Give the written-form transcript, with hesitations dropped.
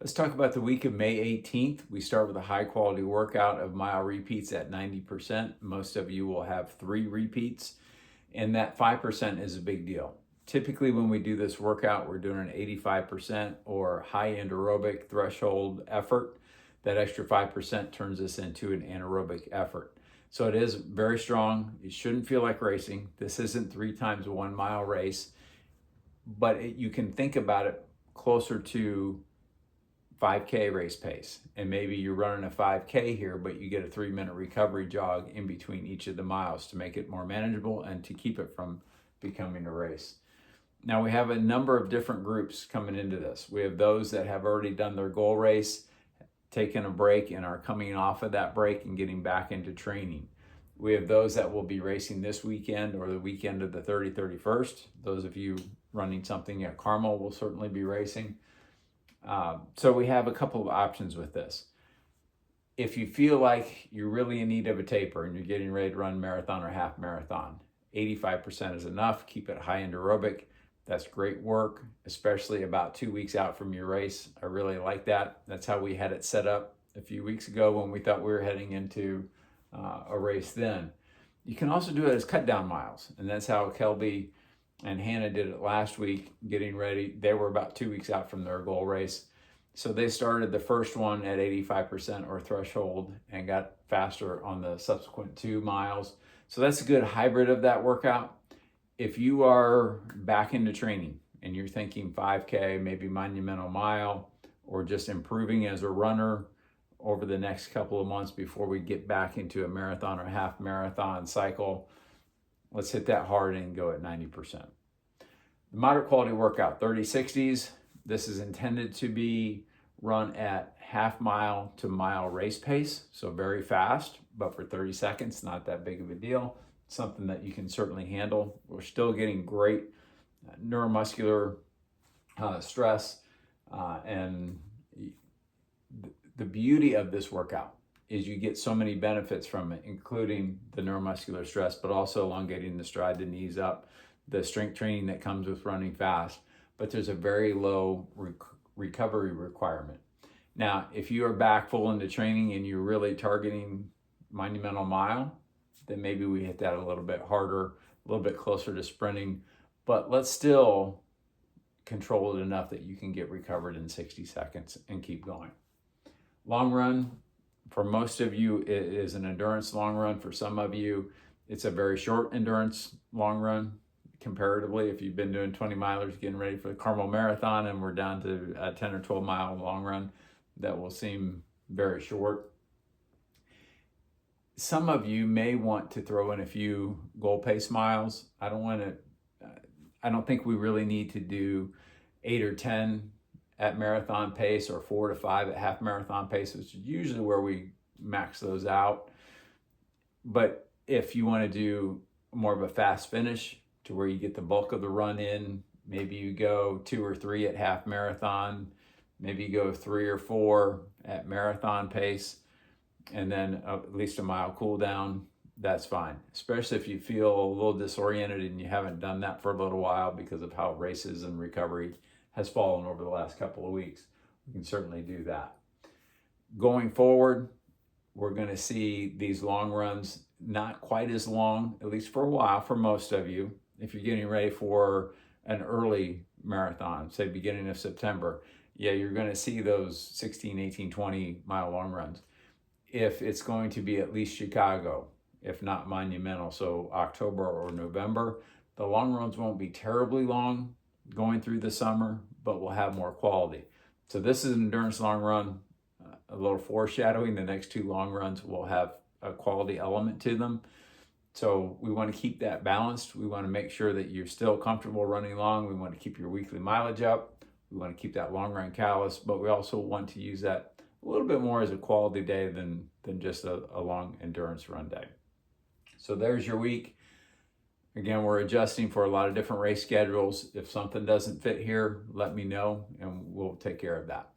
Let's talk about the week of May 18th. We start with a high quality workout of mile repeats at 90%. Most of you will have 3 repeats, and that 5% is a big deal. Typically, when we do this workout, we're doing an 85% or high end aerobic threshold effort. That extra 5% turns us into an anaerobic effort. So it is very strong. It shouldn't feel like racing. This isn't 3 times a 1 mile race, but you can think about it closer to 5K race pace. And maybe you're running a 5K here, but you get a 3-minute recovery jog in between each of the miles to make it more manageable and to keep it from becoming a race. Now we have a number of different groups coming into this. We have those that have already done their goal race, taken a break and are coming off of that break and getting back into training. We have those that will be racing this weekend or the weekend of the 31st. Those of you running something at Carmel will certainly be racing. So we have a couple of options with this. If you feel like you're really in need of a taper and you're getting ready to run marathon or half marathon, 85% is enough. Keep it high end aerobic. That's great work, especially about 2 weeks out from your race. I really like that. That's how we had it set up a few weeks ago when we thought we were heading into a race then. You can also do it as cut down miles, and that's how Kelby and Hannah did it last week, getting ready. They were about 2 weeks out from their goal race. So they started the first one at 85% or threshold and got faster on the subsequent 2 miles. So that's a good hybrid of that workout. If you are back into training and you're thinking 5K, maybe monumental mile, or just improving as a runner over the next couple of months before we get back into a marathon or half marathon cycle, let's hit that hard and go at 90%. The moderate quality workout, 30-60s. This is intended to be run at half mile to mile race pace, so very fast, but for 30 seconds, not that big of a deal. Something that you can certainly handle. We're still getting great neuromuscular stress, and the beauty of this workout is you get so many benefits from it, including the neuromuscular stress, but also elongating the stride, the knees up, the strength training that comes with running fast. But there's a very low recovery requirement. Now, if you are back full into training and you're really targeting monumental mile, then maybe we hit that a little bit harder, a little bit closer to sprinting, but let's still control it enough that you can get recovered in 60 seconds and keep going. Long run, for most of you, it is an endurance long run. For some of you, it's a very short endurance long run. Comparatively, if you've been doing 20 milers getting ready for the Carmel Marathon and we're down to a 10 or 12 mile long run, that will seem very short. Some of you may want to throw in a few goal pace miles. I don't think we really need to do 8 or 10 at marathon pace or 4 to 5 at half marathon pace, which is usually where we max those out. But if you want to do more of a fast finish to where you get the bulk of the run in, maybe you go 2 or 3 at half marathon, maybe you go 3 or 4 at marathon pace, and then at least a mile cool down, that's fine. Especially if you feel a little disoriented and you haven't done that for a little while because of how races and recovery has fallen over the last couple of weeks. We can certainly do that. Going forward, we're going to see these long runs not quite as long, at least for a while, for most of you. If you're getting ready for an early marathon, say beginning of September, yeah, you're going to see those 16, 18, 20 mile long runs. If it's going to be at least Chicago, if not monumental, so October or November, the long runs won't be terribly long going through the summer, but will have more quality. So this is an endurance long run, a little foreshadowing. The next 2 long runs will have a quality element to them. So we want to keep that balanced. We want to make sure that you're still comfortable running long. We want to keep your weekly mileage up. We want to keep that long run callus, but we also want to use that a little bit more as a quality day than just a long endurance run day. So there's your week. Again, we're adjusting for a lot of different race schedules. If something doesn't fit here, let me know and we'll take care of that.